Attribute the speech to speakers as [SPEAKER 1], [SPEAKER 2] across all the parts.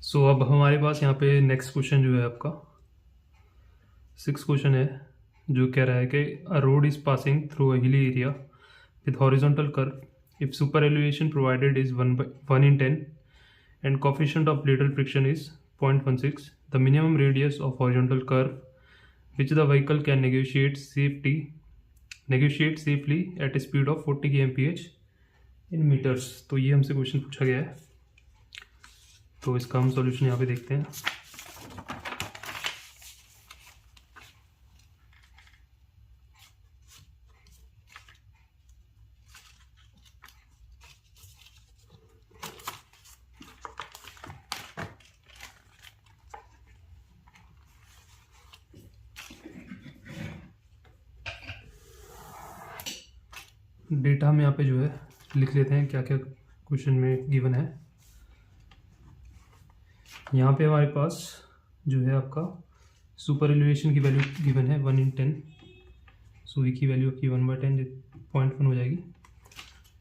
[SPEAKER 1] अब हमारे पास यहाँ पे नेक्स्ट क्वेश्चन जो है आपका 6 क्वेश्चन है, जो कह रहा है कि a road is passing through a hilly area with horizontal curve if super elevation provided is 1/10 and coefficient of lateral friction is 0.16. The minimum radius of horizontal curve which the vehicle can negotiate safely at a speed of 40 kmph in meters. तो ये हमसे question पूछा गया है, तो इसका हम solution यहाँ पे देखते हैं। डेटा हम यहाँ पे जो है लिख लेते हैं, क्या क्या क्वेश्चन में गिवन है। यहाँ पे हमारे पास जो है आपका सुपर एलिवेशन की वैल्यू गिवन है 1/10, सो ई की वैल्यू आपकी 1/10 0.1 हो जाएगी।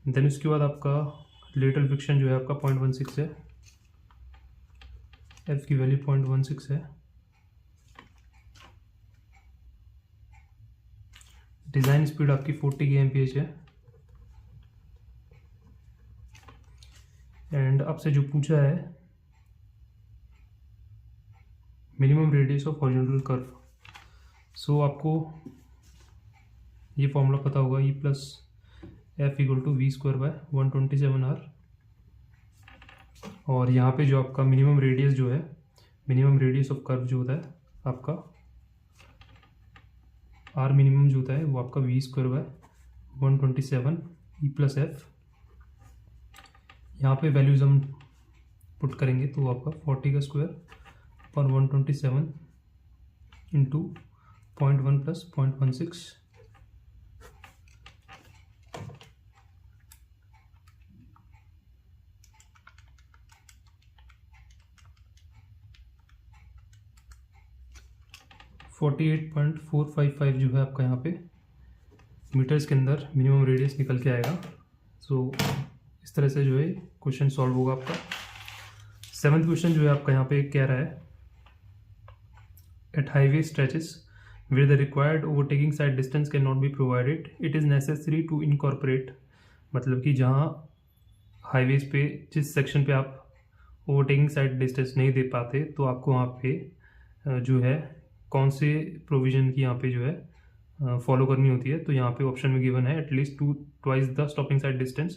[SPEAKER 1] देन उसके बाद आपका लेटरल फ्रिक्शन जो है आपका 0.16 है, एफ की वैल्यू 0.16 है। डिज़ाइन स्पीड आपकी 40 kmph है। एंड आपसे जो पूछा है minimum radius of horizontal curve, so आपको ये फॉर्मूला पता होगा, e plus f equal to v square by 127r। और यहाँ पे जो आपका मिनिमम रेडियस जो है, मिनिमम रेडियस ऑफ कर्व जो होता है आपका आर मिनिमम जो होता है वो आपका v square by 127 e plus f. यहाँ पे वैल्यूज हम पुट करेंगे तो आपका 40 का स्क्वायर पर 127 इंटू 0.1 प्लस 0.16, $48.455 जो है आपका यहाँ पे मीटर्स के अंदर मिनिमम रेडियस निकल के आएगा। सो इस तरह से जो है क्वेश्चन सॉल्व होगा आपका। 7th क्वेश्चन जो है आपका यहाँ पे कह रहा है at highway stretches where the required overtaking side distance cannot be provided it is necessary to incorporate, मतलब कि जहाँ हाईवेज पे जिस सेक्शन पे आप ओवरटेकिंग साइड डिस्टेंस नहीं दे पाते तो आपको वहाँ पे जो है कौन से प्रोविजन की यहाँ पे जो है फॉलो करनी होती है। तो यहाँ पे ऑप्शन में गिवन है at least twice the stopping sight distance,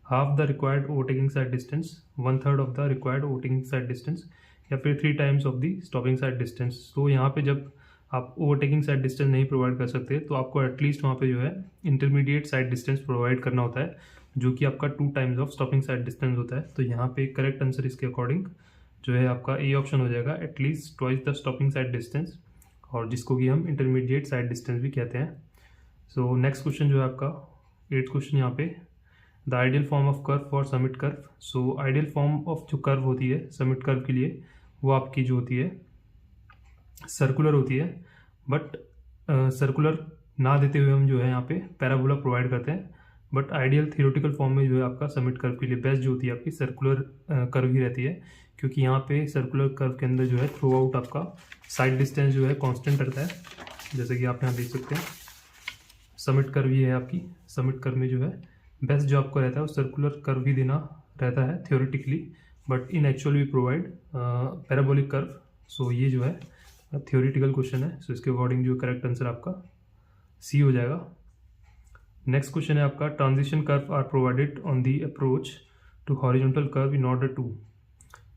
[SPEAKER 1] half the required overtaking side distance, 1/3 of the required overtaking side distance, या फिर 3 times of the stopping sight distance. तो यहाँ पे जब आप ओवरटेकिंग साइड डिस्टेंस नहीं प्रोवाइड कर सकते तो आपको एटलीस्ट वहाँ पे जो है इंटरमीडिएट साइड डिस्टेंस प्रोवाइड करना होता है, जो कि आपका 2 times of stopping sight distance होता है। तो यहाँ पे करेक्ट आंसर इसके अकॉर्डिंग जो है आपका ए ऑप्शन हो जाएगा, at least twice the stopping sight distance, और जिसको कि हम इंटरमीडिएट साइड डिस्टेंस भी कहते हैं। सो नेक्स्ट क्वेश्चन जो है आपका 8th क्वेश्चन यहाँ पे the ideal form of curve for summit curve. So ideal form of जो कर्व होती है समिट कर्व के लिए वो आपकी जो होती है सर्कुलर होती है, बट सर्कुलर ना देते हुए हम जो है यहाँ पे पैराबोला प्रोवाइड करते हैं। बट आइडियल थियोरेटिकल फॉर्म में जो है आपका समिट कर्व के लिए बेस्ट जो होती है आपकी सर्कुलर कर्व ही रहती है, क्योंकि यहाँ पे सर्कुलर कर्व के अंदर जो है थ्रू आउट आपका साइड डिस्टेंस जो है कांस्टेंट रहता है, जैसे कि आप यहाँ देख सकते हैं। समिट कर्व ही है आपकी, समिट कर्व में जो है बेस्ट जो आपको रहता है वो सर्कुलर कर्व ही देना रहता है theoretically, but in actual we provide parabolic curve. So ये जो है थियोरेटिकल क्वेश्चन है, सो इसके अकॉर्डिंग जो करेक्ट आंसर आपका सी हो जाएगा। नेक्स्ट क्वेश्चन है आपका transition curve are provided on the approach to horizontal curve in order to.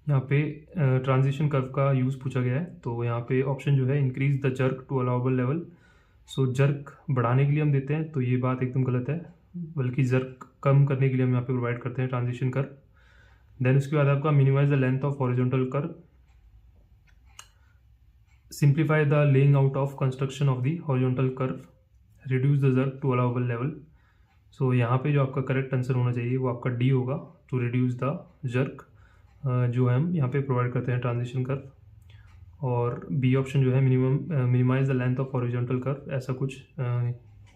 [SPEAKER 1] यहाँ पे ट्रांजिशन कर्व का यूज़ पूछा गया है, तो यहाँ पे ऑप्शन जो है increase the jerk to allowable level. So jerk बढ़ाने के लिए हम देते हैं तो ये बात एकदम गलत है, बल्कि जर्क कम करने के लिए हम यहाँ पे प्रोवाइड करते हैं ट्रांजिशन कर्व। देन उसके बाद आपका minimize the length of horizontal curve, simplify the laying out of construction of the horizontal curve, reduce the jerk to allowable level. So यहाँ पे जो आपका करेक्ट आंसर होना चाहिए वो आपका डी होगा, टू रिड्यूस द जर्क जो हम यहाँ पे प्रोवाइड करते हैं ट्रांजिशन कर्व। और बी ऑप्शन जो है minimize the length of horizontal curve, ऐसा कुछ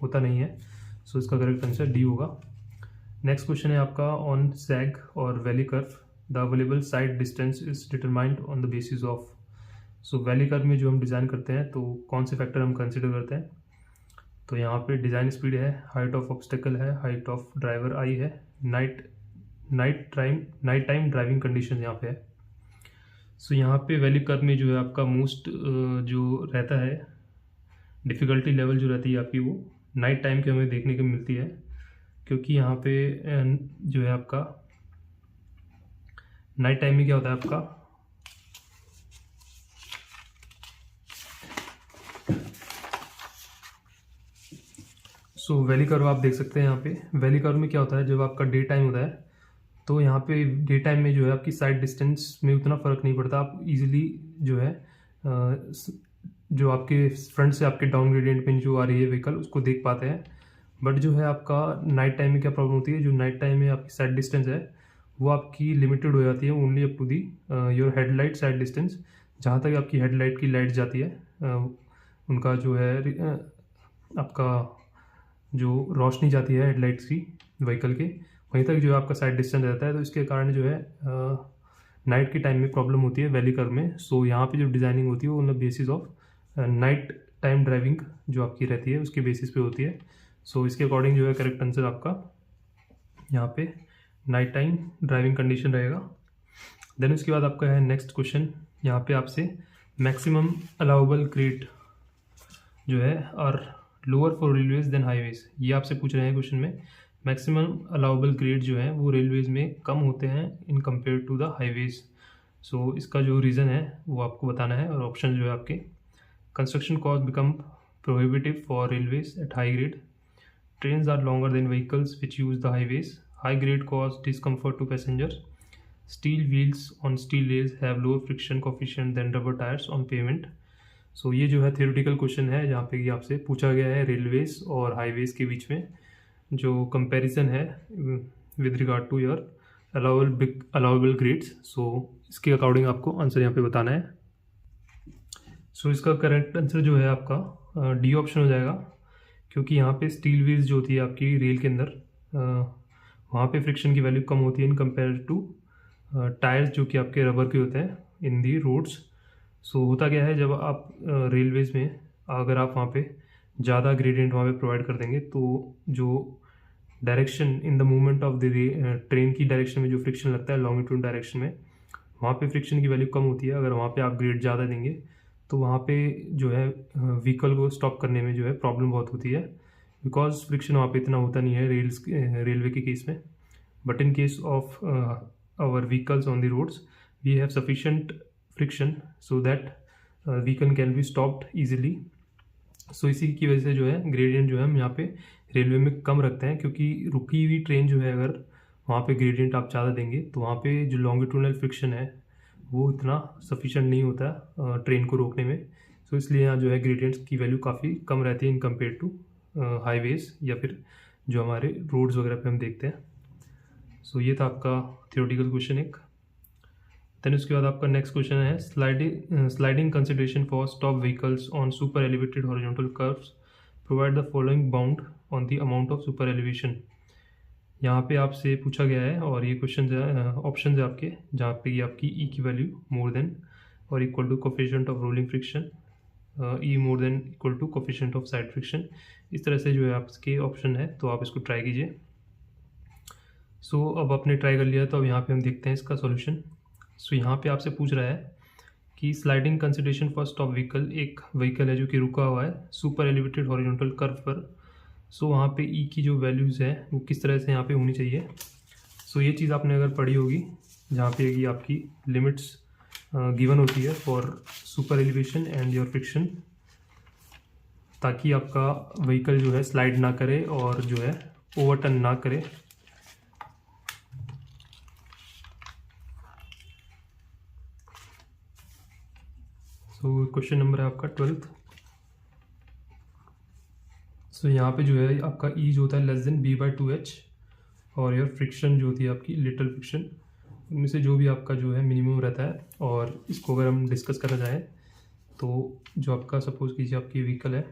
[SPEAKER 1] होता नहीं है, सो इसका करेक्ट आंसर डी होगा। नेक्स्ट क्वेश्चन है आपका ऑन सैग और valley curve the available sight distance is determined on the basis of. So valley curve में जो हम डिज़ाइन करते हैं तो कौन से फैक्टर हम कंसिडर करते हैं, तो यहाँ पे डिज़ाइन स्पीड है, हाइट ऑफ ऑब्स्टेकल है, हाइट ऑफ ड्राइवर आई है, नाइट टाइम ड्राइविंग कंडीशन यहाँ पे है। सो यहाँ पे वैली कर्व में जो है आपका मोस्ट जो रहता है डिफ़िकल्टी लेवल जो रहती है आपकी वो नाइट टाइम के हमें देखने को मिलती है, क्योंकि यहाँ पे जो है आपका नाइट टाइम में क्या होता है आपका वैली कर्व आप देख सकते हैं। यहाँ पे वैली कर्व में क्या होता है, जब आपका डे टाइम होता है तो यहाँ पे डे टाइम में जो है आपकी साइड डिस्टेंस में उतना फ़र्क नहीं पड़ता, आप इजीली जो है जो आपके फ्रंट से आपके डाउन ग्रेडियंट में जो आ रही है व्हीकल उसको देख पाते हैं। बट जो है आपका नाइट टाइम में क्या प्रॉब्लम होती है, जो नाइट टाइम में आपकी साइड डिस्टेंस है वो आपकी लिमिटेड हो जाती है only up to the your headlight sight distance. जहाँ तक आपकी हेडलाइट की लाइट जाती है उनका जो है आपका जो रोशनी जाती है हेडलाइट्स की व्हीकल के, वहीं तक जो है आपका साइड डिस्टेंस रहता है। तो इसके कारण जो है नाइट के टाइम में प्रॉब्लम होती है वैली कर्व में। सो यहाँ पे जो डिज़ाइनिंग होती है वो on the basis of night time driving जो आपकी रहती है उसके बेसिस पे होती है। सो इसके अकॉर्डिंग जो है करेक्ट आंसर आपका यहाँ पे नाइट टाइम ड्राइविंग कंडीशन रहेगा। देन उसके बाद आपका है नेक्स्ट क्वेश्चन, यहाँ पे आपसे मैक्सिमम अलाउबल ग्रेड जो है और lower for railways than highways, ये आपसे पूछ रहे हैं क्वेश्चन में। मैक्सिमम अलाउबल ग्रेड जो है वो रेलवेज में कम होते हैं in compare to the highways. So इसका जो रीज़न है वो आपको बताना है, और ऑप्शन जो है आपके construction cost become prohibitive for railways at high grade, trains are longer than vehicles which use the highways, high grade cause discomfort to passengers, steel wheels on steel rails have lower friction coefficient than rubber tyres on pavement. So ये जो है theoretical question है जहाँ पे कि आपसे पूछा गया है रेलवेज और हाईवेज के बीच में जो कंपैरिजन है with regard to your allowable grades. So इसके अकॉर्डिंग आपको आंसर यहाँ पे बताना है। सो इसका करेक्ट आंसर जो है आपका डी ऑप्शन हो जाएगा, क्योंकि यहाँ पे स्टील व्हील्स जो होती है आपकी रेल के अंदर वहाँ पे फ्रिक्शन की वैल्यू कम होती है इन कंपेयर टू टायर्स जो कि आपके रबर के होते हैं इन दी रोड्स। सो होता क्या है, जब आप रेलवेज में अगर आप वहाँ पे ज़्यादा ग्रेडियंट वहाँ पे प्रोवाइड कर देंगे तो जो direction in the movement of the train की डायरेक्शन में जो फ्रिक्शन लगता है लॉन्गिट्यूड डायरेक्शन में, वहाँ पे फ्रिक्शन की वैल्यू कम होती है। अगर वहाँ पे आप ग्रेड ज़्यादा देंगे तो वहाँ पे जो है व्हीकल को स्टॉप करने में जो है प्रॉब्लम बहुत होती है, बिकॉज फ्रिक्शन वहाँ पे इतना होता नहीं है रेलवे के केस में। But in case of our vehicles on the roads we have sufficient friction so that vehicle can be stopped easily. So इसी की वजह से जो है ग्रेडियंट जो है हम यहाँ पे रेलवे में कम रखते हैं, क्योंकि रुकी हुई ट्रेन जो है अगर वहाँ पे ग्रेडियंट आप ज़्यादा देंगे तो वहाँ पे जो लॉन्गिट्यूडनल फ्रिक्शन है वो इतना सफिशेंट नहीं होता ट्रेन को रोकने में। सो इसलिए यहाँ जो है ग्रेडियंट्स की वैल्यू काफ़ी कम रहती है इन कम्पेयर टू हाईवेज या फिर जो हमारे रोड्स वगैरह पे हम देखते हैं। सो ये था आपका थियोरेटिकल क्वेश्चन एक। देन उसके बाद आपका नेक्स्ट क्वेश्चन है sliding consideration for stop vehicles on super elevated horizontal curves provide the following bound on the amount of super elevation. यहाँ पे आपसे पूछा गया है और ये क्वेश्चन ऑप्शन है आपके, जहाँ पे ये आपकी ई की value more than or equal to coefficient of rolling friction, e more than equal to coefficient of side friction. इस तरह से जो है आपके ऑप्शन है, तो आप इसको ट्राई कीजिए। सो अब आपने ट्राई कर लिया तो अब यहाँ पे हम देखते हैं इसका सॉल्यूशन। सो यहाँ पे आपसे पूछ रहा है कि sliding consideration for stop vehicle, एक व्हीकल है जो कि रुका हुआ है सुपर एलिवेटेड हॉरिजॉन्टल कर्व पर। सो वहाँ पे ई की जो वैल्यूज़ है वो किस तरह से यहाँ पे होनी चाहिए। सो ये चीज़ आपने अगर पढ़ी होगी, जहाँ पे ये आपकी लिमिट्स गिवन होती है for super elevation and your friction, ताकि आपका व्हीकल जो है स्लाइड ना करे और जो है ओवरटर्न ना करे। सो क्वेश्चन नंबर है आपका 12th। सो यहाँ पे जो है आपका ई जो होता है लेस देन b/2h और योर फ्रिक्शन जो होती है आपकी लिटल फ्रिक्शन, उनमें से जो भी आपका जो है मिनिमम रहता है। और इसको अगर हम डिस्कस करना चाहें तो जो आपका सपोज कीजिए आपकी व्हीकल है,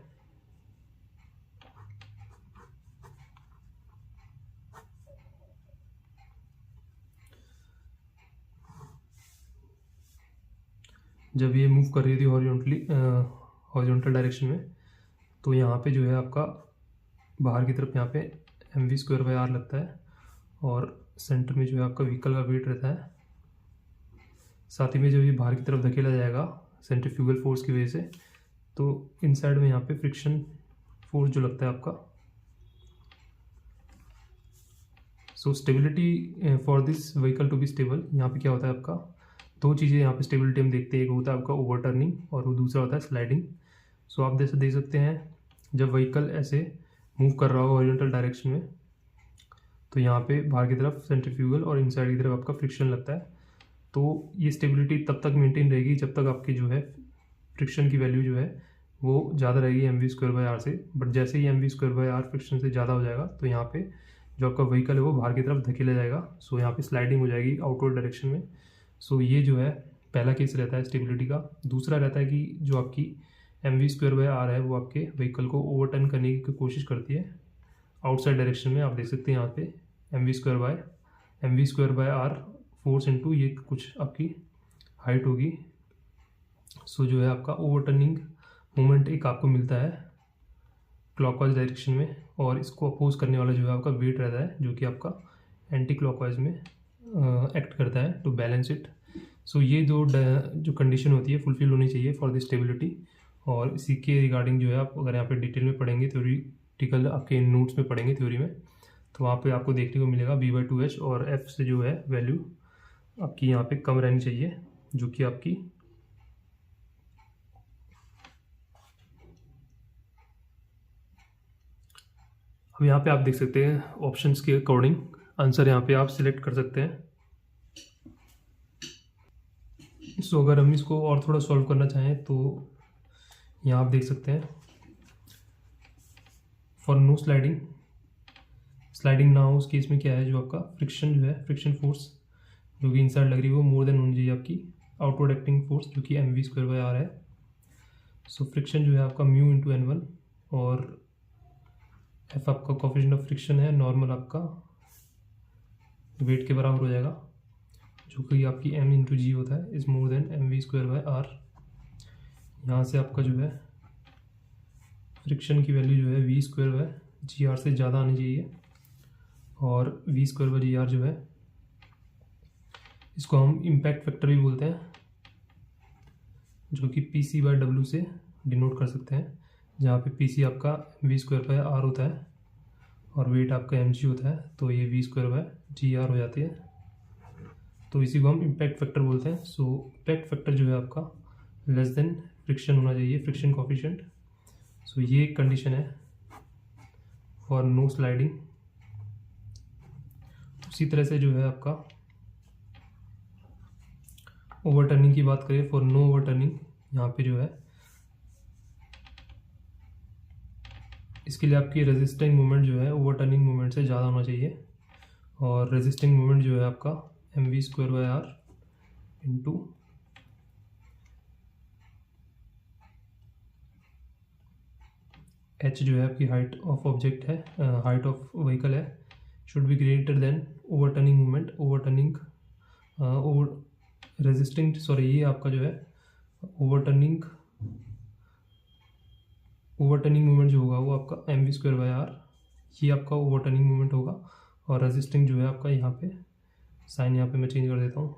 [SPEAKER 1] जब ये मूव कर रही थी हॉरिजॉन्टल डायरेक्शन में, तो यहाँ पे जो है आपका बाहर की तरफ यहाँ पे mv²/r लगता है और सेंटर में जो है आपका व्हीकल का वेट रहता है। साथ ही में जब ये बाहर की तरफ धकेला जाएगा सेंट्रीफ्यूगल फोर्स की वजह से, तो इन साइड में यहाँ पे फ्रिक्शन फोर्स जो लगता है आपका। So stability for this vehicle to be stable, यहाँ पे क्या होता है आपका, दो चीज़ें यहाँ पे स्टेबिलिटी हम देखते हैं, एक होता है आपका ओवरटर्निंग और वो दूसरा होता है स्लाइडिंग। सो आप जैसे देख सकते हैं जब व्हीकल ऐसे मूव कर रहा हो हॉरिजॉन्टल डायरेक्शन में, तो यहाँ पे बाहर की तरफ सेंट्रीफ्यूगल और इनसाइड की तरफ आपका फ्रिक्शन लगता है। तो ये स्टेबिलिटी तब तक मेंटेन रहेगी जब तक आपकी जो है फ्रिक्शन की वैल्यू जो है वो ज़्यादा रहेगी mv²/r से। बट जैसे ही mv²/r फ्रिक्शन से ज़्यादा हो जाएगा तो यहाँ पे जो आपका व्हीकल है वो बाहर की तरफ धकेला जाएगा। सो यहाँ पे स्लाइडिंग हो जाएगी आउटवर्ड डायरेक्शन में। सो ये जो है पहला केस रहता है स्टेबिलिटी का। दूसरा रहता है कि जो आपकी mv²/r है वो आपके व्हीकल को ओवरटर्न करने की कोशिश करती है आउटसाइड डायरेक्शन में। आप देख सकते हैं यहाँ पे mv²/r फोर्स इंटू ये कुछ आपकी हाइट होगी। सो जो है आपका ओवरटर्निंग मोमेंट एक आपको मिलता है क्लॉकवाइज डायरेक्शन में, और इसको अपोज करने वाला जो है आपका वेट रहता है जो कि आपका एंटी क्लॉकवाइज में एक्ट करता है टू बैलेंस इट। सो ये जो कंडीशन होती है फुलफिल होनी चाहिए फॉर द स्टेबिलिटी। और इसी के रिगार्डिंग जो है आप अगर यहाँ पे डिटेल में पढ़ेंगे, थ्योरेटिकल आपके नोट्स में पढ़ेंगे थ्योरी में, तो वहाँ पे आपको देखने को मिलेगा v/2h और f से जो है वैल्यू आपकी यहाँ पे कम रहनी चाहिए, जो कि आपकी अब यहाँ पे आप देख सकते हैं ऑप्शंस के अकॉर्डिंग आंसर यहाँ पे आप सिलेक्ट कर सकते हैं। सो अगर हम इसको और थोड़ा सॉल्व करना चाहें तो यहाँ आप देख सकते हैं फॉर नो स्लाइडिंग ना हो उस केस में क्या है, जो आपका फ्रिक्शन जो है फ्रिक्शन फोर्स जो कि इनसाइड लग रही है वो मोर देन होनी चाहिए आपकी आउटवर्ड एक्टिंग फोर्स जो कि mv²/r है। सो फ्रिक्शन जो है आपका म्यू इंटू n1 और एफ आपका कोफिशिएंट ऑफ फ्रिक्शन है, नॉर्मल आपका वेट के बराबर हो जाएगा जो कि आपकी m इंटू जी होता है इज मोर देन mv²/r। यहाँ से आपका जो है फ्रिक्शन की वैल्यू जो है v²/gr से ज़्यादा आनी चाहिए, और v²/gr जो है इसको हम इम्पैक्ट फैक्टर भी बोलते हैं जो कि pc/w से डिनोट कर सकते हैं, जहाँ पे pc आपका v²/r होता है और वेट आपका mg होता है, तो ये v²/gr हो जाती है। तो इसी को हम इम्पैक्ट फैक्टर बोलते हैं। सो इम्पैक्ट फैक्टर जो है आपका लेस देन फ्रिक्शन होना चाहिए, फ्रिक्शन कोफिशिएंट। सो ये एक कंडीशन है फॉर नो स्लाइडिंग। उसी तरह से जो है आपका ओवरटर्निंग की बात करें, फॉर नो ओवरटर्निंग, यहाँ पे जो है इसके लिए आपकी रेजिस्टिंग मोमेंट जो है ओवरटर्निंग मोमेंट से ज़्यादा होना चाहिए, और रेजिस्टिंग मोमेंट जो है आपका mv²/r इंटू h जो है आपकी हाइट ऑफ ऑब्जेक्ट है, हाइट ऑफ व्हीकल है, should be greater than overturning moment. ये आपका जो है ओवरटर्निंग मोमेंट जो होगा वो आपका mv²/r, ये आपका ओवरटर्निंग मोमेंट होगा। और रेजिस्टिंग जो है आपका यहाँ पे साइन यहाँ पे मैं चेंज कर देता हूँ।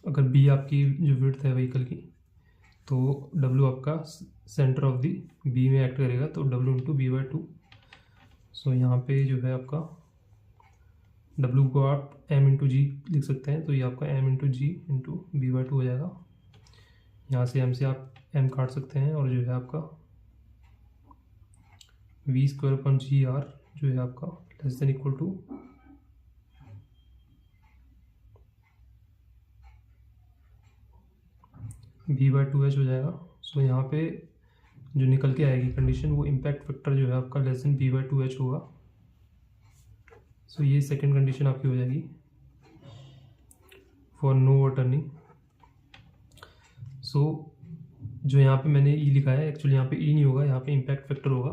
[SPEAKER 1] अगर b आपकी जो विड्थ है व्हीकल की, तो w आपका सेंटर ऑफ दी b में एक्ट करेगा, तो w इंटू b/2। सो यहाँ पे जो है आपका w को आप m इंटू जी लिख सकते हैं, तो ये आपका m इंटू जी इंटू b/2 हो जाएगा। यहाँ से m से आप m काट सकते हैं, और जो है आपका v²/gr जो है आपका less than equal to v/2h हो जाएगा। सो यहाँ पे जो निकल के आएगी कंडीशन, वो इम्पैक्ट फैक्टर जो है आपका लेस देन v/2h होगा। सो ये सेकंड कंडीशन आपकी हो जाएगी फॉर नो ओवरटर्निंग। सो जो यहाँ पे मैंने ई लिखा है, एक्चुअली यहाँ पे ई नहीं होगा, यहाँ पे इम्पैक्ट फैक्टर होगा।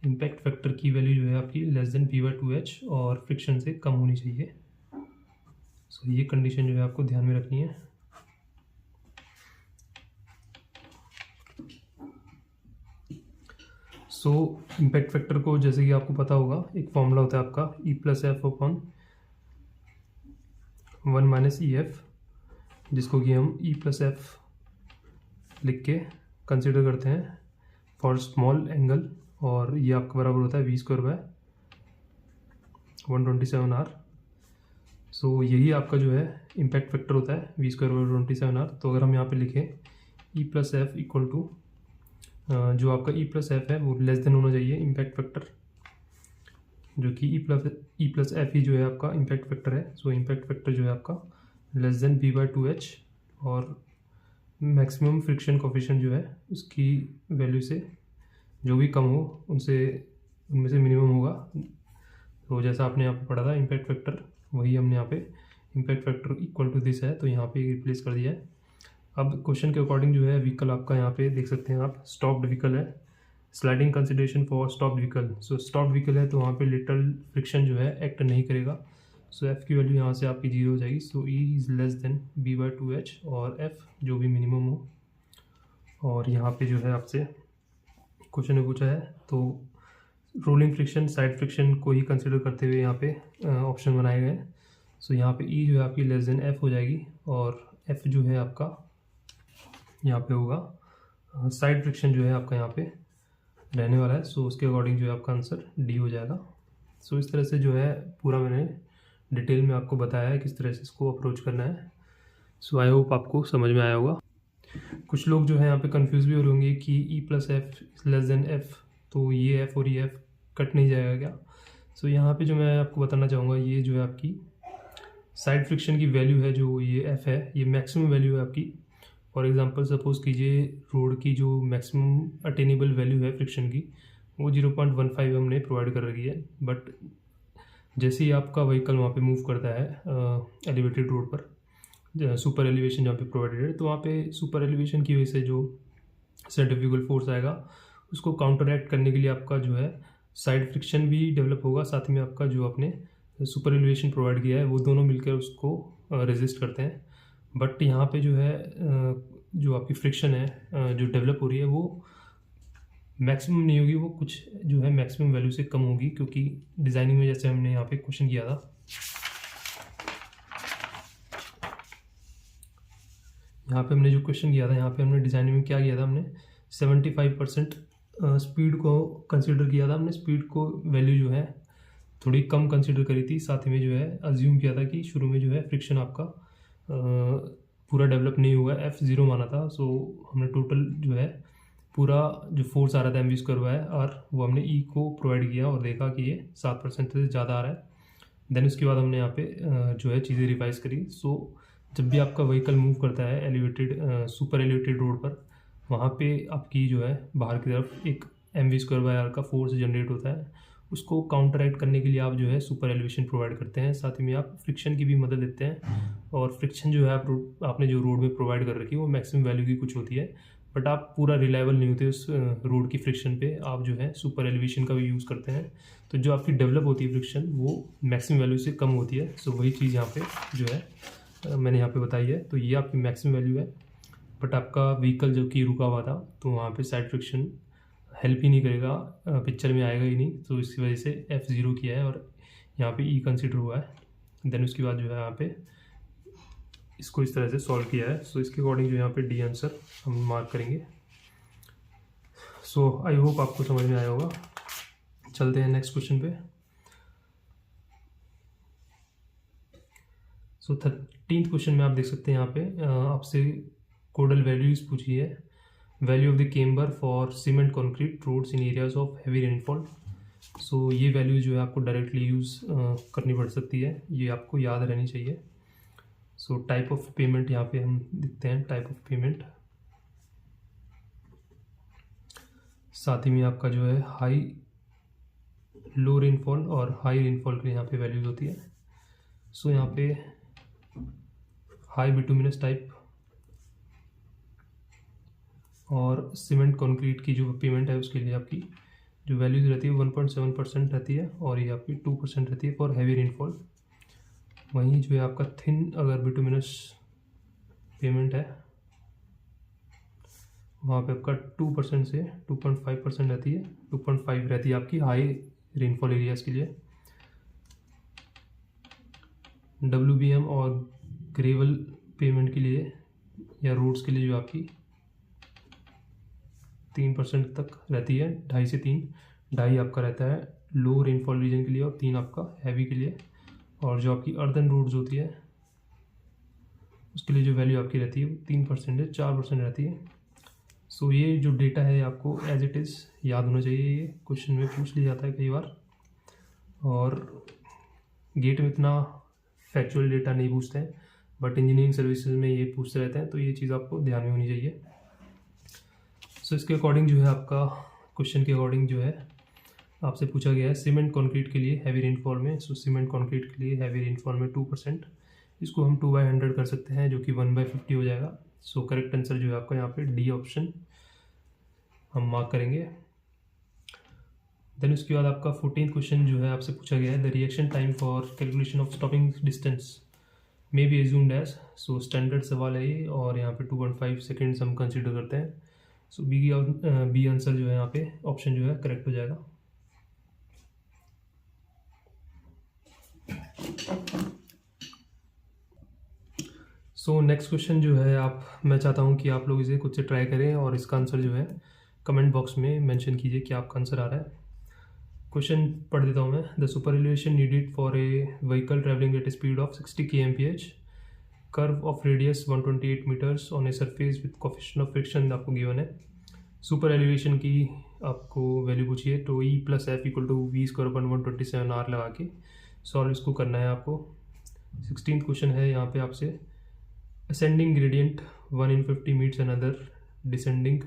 [SPEAKER 1] इम्पैक्ट फैक्टर की वैल्यू जो है आपकी लेस देन P/2H और फ्रिक्शन से कम होनी चाहिए। सो ये कंडीशन जो है आपको ध्यान में रखनी है। सो इम्पैक्ट फैक्टर को जैसे कि आपको पता होगा एक फॉर्मूला होता है आपका E+F/1 - EF, जिसको कि हम E+F लिख के कंसिडर करते हैं फॉर स्मॉल एंगल, और ये आपका बराबर होता है V²/127R। सो यही आपका जो है इम्पैक्ट फैक्टर होता है V²/127R। तो अगर हम यहाँ पे लिखें E+F इक्वल टू जो आपका E+F है वो लेस देन होना चाहिए इम्पैक्ट फैक्टर, जो कि E+F ही जो है आपका इम्पैक्ट फैक्टर है। सो इम्पैक्ट फैक्टर जो है आपका लेस देन P/2H, और मैक्सिमम फ्रिक्शन कोफिशिएंट जो है उसकी वैल्यू से जो भी कम हो उनमें से मिनिमम होगा। तो जैसा आपने यहाँ पे पढ़ा था इम्पैक्ट फैक्टर, वही हमने यहाँ पे impact factor equal to this है, तो यहाँ पे रिप्लेस कर दिया है। अब क्वेश्चन के अकॉर्डिंग जो है व्हीकल आपका यहाँ पे देख सकते हैं आप, स्टॉप्ड व्हीकल है, sliding consideration for stopped vehicle. So stopped vehicle है तो वहाँ पे लिटल फ्रिक्शन जो है एक्ट नहीं करेगा। सो एफ़ की वैल्यू यहाँ से आपकी 0 हो जाएगी। सो E is less than B/2H और एफ़ जो भी मिनिमम हो। और यहाँ पे जो है आपसे क्वेश्चन में पूछा है तो रोलिंग फ्रिक्शन, साइड फ्रिक्शन को ही कंसिडर करते हुए यहाँ पे ऑप्शन बनाए गए हैं। सो यहाँ पे ई जो है आपकी लेस देन एफ़ हो जाएगी, और एफ़ जो है आपका यहाँ पे होगा साइड फ्रिक्शन जो है आपका यहाँ पे रहने वाला है। सो उसके अकॉर्डिंग जो है आपका आंसर डी हो जाएगा। सो इस तरह से जो है पूरा मैंने डिटेल में आपको बताया है किस तरह से इसको अप्रोच करना है। सो आई होप आपको समझ में आया होगा। कुछ लोग जो है यहाँ पे कंफ्यूज भी हो रहे होंगे कि E+F लेस देन F, तो ये F और ये F कट नहीं जाएगा क्या। सो यहाँ पे जो मैं आपको बताना चाहूँगा, ये जो है आपकी साइड फ्रिक्शन की वैल्यू है, जो ये F है, ये मैक्सिमम वैल्यू है आपकी। फॉर एग्जांपल सपोज़ कीजिए रोड की जो मैक्सिमम अटेनेबल वैल्यू है फ्रिक्शन की वो 0.15 हमने प्रोवाइड कर रखी है। बट जैसे ही आपका व्हीकल वहाँ पे मूव करता है एलिवेटेड रोड पर, सुपर एलिवेशन जहाँ पे प्रोवाइडेड है, तो वहाँ पे सुपर एलिवेशन की वजह से जो सेंट्रीफ्यूगल फोर्स आएगा उसको काउंटरएक्ट करने के लिए आपका जो है साइड फ्रिक्शन भी डेवलप होगा, साथ में आपका जो आपने सुपर एलिवेशन प्रोवाइड किया है वो दोनों मिलकर उसको रेजिस्ट करते हैं। बट यहाँ पे जो है जो आपकी फ्रिक्शन है जो डेवलप हो रही है वो मैक्सिमम नहीं होगी, वो कुछ जो है मैक्सिमम वैल्यू से कम होगी, क्योंकि डिज़ाइनिंग में जैसे हमने यहाँ पे क्वेश्चन किया था, यहाँ पे हमने जो क्वेश्चन किया था, यहाँ पे हमने डिज़ाइनिंग में क्या किया था, हमने 75% स्पीड को कंसिडर किया था। हमने स्पीड को वैल्यू जो है थोड़ी कम कंसिडर करी थी, साथ में जो है अज्यूम किया था कि शुरू में जो है फ्रिक्शन आपका पूरा डेवलप नहीं हुआ है, F0 माना था। सो हमने टोटल जो है पूरा जो फोर्स आ रहा था mv²/r वो हमने E को प्रोवाइड किया और देखा कि ये 7% से ज़्यादा आ रहा है। देन उसके बाद हमने यहाँ पे जो है चीज़ें रिवाइज करी। सो जब भी आपका व्हीकल मूव करता है एलिवेटेड सुपर एलिवेटेड रोड पर, वहाँ पे आपकी जो है बाहर की तरफ एक mv²/r का फोर्स जनरेट होता है, उसको काउंटरएक्ट करने के लिए आप जो है सुपर एलिवेशन प्रोवाइड करते हैं, साथ ही में आप फ्रिक्शन की भी मदद लेते हैं। और फ्रिक्शन जो है आपने जो रोड में प्रोवाइड कर रखी है वो मैक्सिमम वैल्यू की कुछ होती है, बट आप पूरा रिलायबल नहीं होते उस रोड की फ्रिक्शन पे, आप जो है सुपर एलिवेशन का भी यूज़ करते हैं, तो जो आपकी डेवलप होती है फ्रिक्शन वो मैक्सिमम वैल्यू से कम होती है। सो वही चीज़ यहाँ पे जो है मैंने यहाँ पे बताई है। तो ये आपकी मैक्सिमम वैल्यू है, बट आपका व्हीकल जो कि रुका हुआ था तो वहाँ पे साइड फ्रिक्शन हेल्प ही नहीं करेगा, पिक्चर में आएगा ही नहीं, तो इसकी वजह से F0 किया है और यहाँ पे E कंसिडर हुआ है। देन उसके बाद जो है यहाँ पे इसको इस तरह से सॉल्व किया है। सो इसके अकॉर्डिंग जो यहाँ पे डी आंसर हम मार्क करेंगे। सो आई होप आपको समझ में आया होगा। चलते हैं नेक्स्ट क्वेश्चन पे। सो 13th क्वेश्चन में आप देख सकते हैं यहाँ पे आपसे कोडल वैल्यूज पूछी है, value of the camber for cement concrete roads in areas of heavy rainfall. So ये वैल्यू जो है आपको डायरेक्टली यूज़ करनी पड़ सकती है, ये आपको याद रहनी चाहिए। सो टाइप ऑफ पेमेंट यहाँ पे हम देखते हैं, टाइप ऑफ पेमेंट, साथ ही में आपका जो है हाई लो रेनफॉल और हाई रेनफॉल के लिए यहाँ पे वैल्यूज होती है। सो यहाँ पे हाई बिटुमिनस टाइप और सीमेंट कंक्रीट की जो पेमेंट है उसके लिए आपकी जो वैल्यूज रहती है 1.7% रहती है और ये आपकी 2% रहती है फॉर हैवी रेनफॉल। वहीं जो है आपका थिन अगर बिटुमिनस पेमेंट है वहाँ पे आपका 2% से 2.5% रहती है, 2.5 रहती है आपकी हाई रेनफॉल एरियाज़ के लिए। WBM और ग्रेवल पेमेंट के लिए या रोड्स के लिए जो आपकी 3% तक रहती है, 2.5 से 3, 2.5 आपका रहता है लो रेनफॉल रीजन के लिए और 3 आपका हैवी के लिए। और जो आपकी अर्दन रोड्स होती है उसके लिए जो वैल्यू आपकी रहती है वो 3% से 4% रहती है। सो ये जो डेटा है आपको एज इट इज़ याद होना चाहिए, ये क्वेश्चन में पूछ लिया जाता है कई बार और गेट में इतना फैक्चुअल डेटा नहीं पूछते हैं, बट इंजीनियरिंग सर्विसेज में ये पूछते रहते हैं, तो ये चीज़ आपको ध्यान में होनी चाहिए। सो इसके अकॉर्डिंग जो है आपका क्वेश्चन के अकॉर्डिंग जो है आपसे पूछा गया है सीमेंट कंक्रीट के लिए हैवी रेनफॉल में। सो सीमेंट कंक्रीट के लिए हैवी रेनफॉल में 2%, इसको हम 2/100 कर सकते हैं जो कि 1/50 हो जाएगा। सो करेक्ट आंसर जो है आपका यहाँ पे डी ऑप्शन हम मार्क करेंगे। देन उसके बाद आपका 14th क्वेश्चन जो है आपसे पूछा गया है the reaction time for calculation of stopping distance may be assumed as. So standard सवाल है ये और यहाँ पे 2.5 सेकेंड्स हम कंसिडर करते हैं। सो बी आंसर जो है यहाँ पे ऑप्शन जो है करेक्ट हो जाएगा। सो नेक्स्ट क्वेश्चन जो है मैं चाहता हूँ कि आप लोग इसे खुद से ट्राई करें और इसका आंसर जो है कमेंट बॉक्स में मेंशन कीजिए कि आपका आंसर आ रहा है। क्वेश्चन पढ़ देता हूँ मैं। The super elevation needed for a vehicle travelling at speed of 60 kmph, curve of radius 128 metres on a surface with coefficient of friction आपको गिवन है। सुपर एलिवेशन की आपको वैल्यू पूछी है, तो E+F = V²/127R लगा के सॉल्व इसको करना है आपको। 16th क्वेश्चन है यहाँ पे आपसे ascending gradient 1 in 50 meets another descending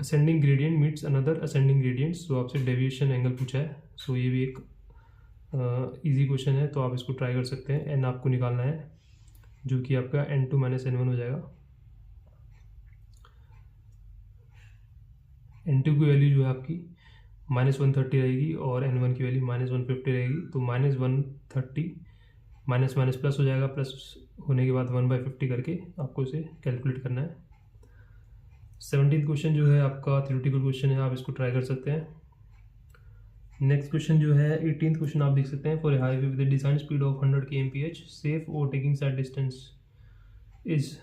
[SPEAKER 1] ascending gradient meets another ascending gradient. So आपसे डेविएशन एंगल पूछा है। सो ये भी एक इजी क्वेश्चन है, तो आप इसको ट्राई कर सकते हैं। एन आपको निकालना है जो कि आपका N2 - N1 हो जाएगा। N2 की वैल्यू जो है आपकी -130 रहेगी और N1 की वैल्यू -150 रहेगी। तो -130 माइनस माइनस प्लस हो जाएगा, प्लस होने के बाद 1/50 करके आपको इसे कैलकुलेट करना है। 17th क्वेश्चन जो है आपका थ्योरेटिकल क्वेश्चन है, आप इसको ट्राई कर सकते हैं। नेक्स्ट क्वेश्चन जो है 18th क्वेश्चन आप देख सकते हैं। For a highway with design speed of 100 kmph, safe overtaking side distance is.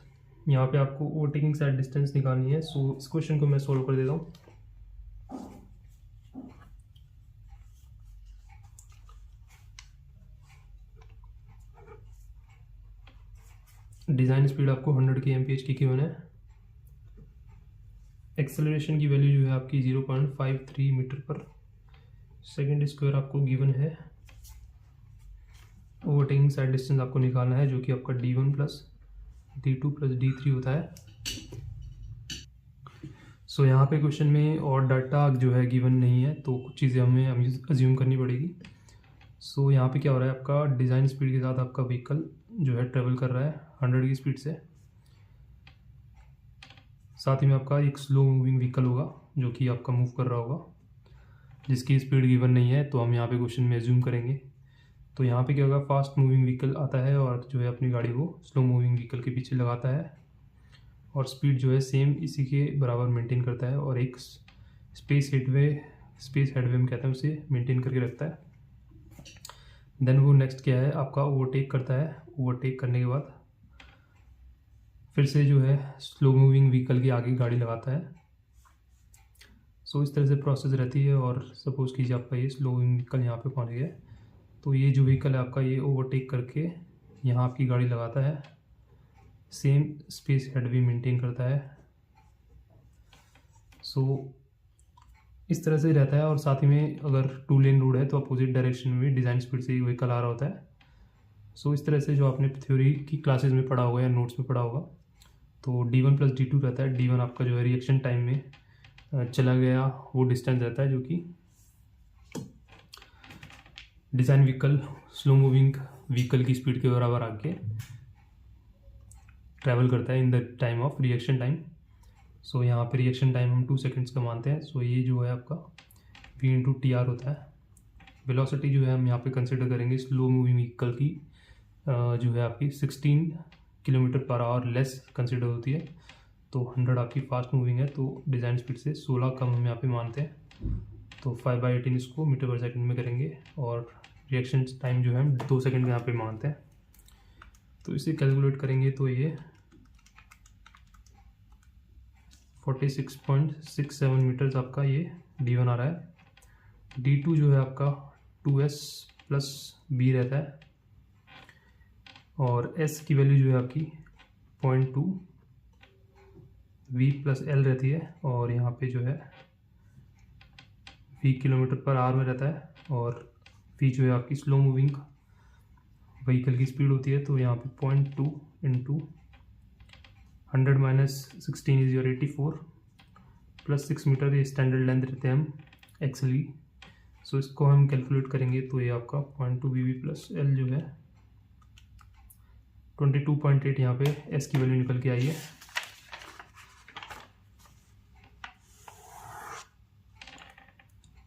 [SPEAKER 1] यहाँ पे आपको ओवरटेकिंग साइड डिस्टेंस निकालनी है। सो इस क्वेश्चन को मैं सोल्व कर देता हूँ। डिज़ाइन स्पीड आपको 100 kmph की गिवन है। एक्सेलरेशन की वैल्यू जो है आपकी 0.53 मीटर पर सेकेंड स्क्वायर आपको गिवन है। ओवरटेकिंग साइड डिस्टेंस आपको निकालना है जो कि आपका D1 + D2 + D3 होता है। सो यहाँ पे क्वेश्चन में और डाटा जो है गिवन नहीं है, तो कुछ चीज़ें हमें अज्यूम करनी पड़ेगी। सो यहाँ पे क्या हो रहा है, आपका डिज़ाइन स्पीड के साथ आपका व्हीकल जो है ट्रेवल कर रहा है 100 की स्पीड से। साथ ही में आपका एक स्लो मूविंग व्हीकल होगा जो कि आपका मूव कर रहा होगा, जिसकी स्पीड गिवन नहीं है, तो हम यहाँ पे क्वेश्चन में एज्यूम करेंगे। तो यहाँ पे क्या होगा, फास्ट मूविंग व्हीकल आता है और जो है अपनी गाड़ी को स्लो मूविंग व्हीकल के पीछे लगाता है और स्पीड जो है सेम इसी के बराबर मेंटेन करता है और एक स्पेस हेडवे में कहते हैं उसे मेंटेन करके रखता है। देन वो नेक्स्ट क्या है आपका ओवरटेक करता है। ओवरटेक करने के बाद फिर से जो है स्लो मूविंग व्हीकल के आगे गाड़ी लगाता है। सो इस तरह से प्रोसेस रहती है। और सपोज़ कीजिए आपका ये स्लो मूविंग व्हीकल यहाँ पे पहुँच गया, तो ये जो व्हीकल है आपका ये ओवरटेक करके यहाँ आपकी गाड़ी लगाता है, सेम स्पेस हेडवे मेंटेन करता है। सो इस तरह से रहता है। और साथ ही में अगर 2 लेन रोड है तो अपोजिट डायरेक्शन में भी डिज़ाइन स्पीड से व्हीकल आ रहा होता है। सो इस तरह से जो आपने थ्योरी की क्लासेस में पढ़ा होगा या नोट्स में पढ़ा होगा, तो D1 + D2 रहता है। D1 आपका जो है रिएक्शन टाइम में चला गया वो डिस्टेंस रहता है जो कि design vehicle slow moving vehicle की स्पीड के बराबर आके ट्रैवल करता है in the time of reaction time. So यहाँ पे रिएक्शन टाइम हम 2 सेकेंड्स का मानते हैं। सो ये जो है आपका v/t/r होता है। वेलोसिटी जो है हम यहाँ पे कंसिडर करेंगे स्लो मूविंग व्हीकल की, जो है आपकी 16 km/h लेस कंसिडर होती है। तो 100 आपकी फास्ट मूविंग है, तो डिज़ाइन स्पीड से 16 कम हम यहाँ पे मानते हैं। तो 5/18 इसको मीटर पर सेकंड में करेंगे और रिएक्शन टाइम जो है हम 2 सेकंड यहाँ पे मानते हैं। तो इसे कैलकुलेट करेंगे तो ये 46.67 मीटर्स आपका ये d1 आ रहा है। d2 जो है आपका 2s प्लस b रहता है और s की वैल्यू जो है आपकी 0.2 v प्लस l रहती है और यहाँ पे जो है v km/h में रहता है और v जो है आपकी स्लो मूविंग व्हीकल की स्पीड होती है। तो यहाँ पे 0.2 into 100 minus 16 is your 84 plus 6 metre, ये स्टैंडर्ड लेंथ रहते हैं हम एक्चुअली। सो इसको हम कैलकुलेट करेंगे तो ये आपका 0.2 वी प्लस एल जो है 22.8, यहाँ पे एस की वैल्यू निकल के आई है।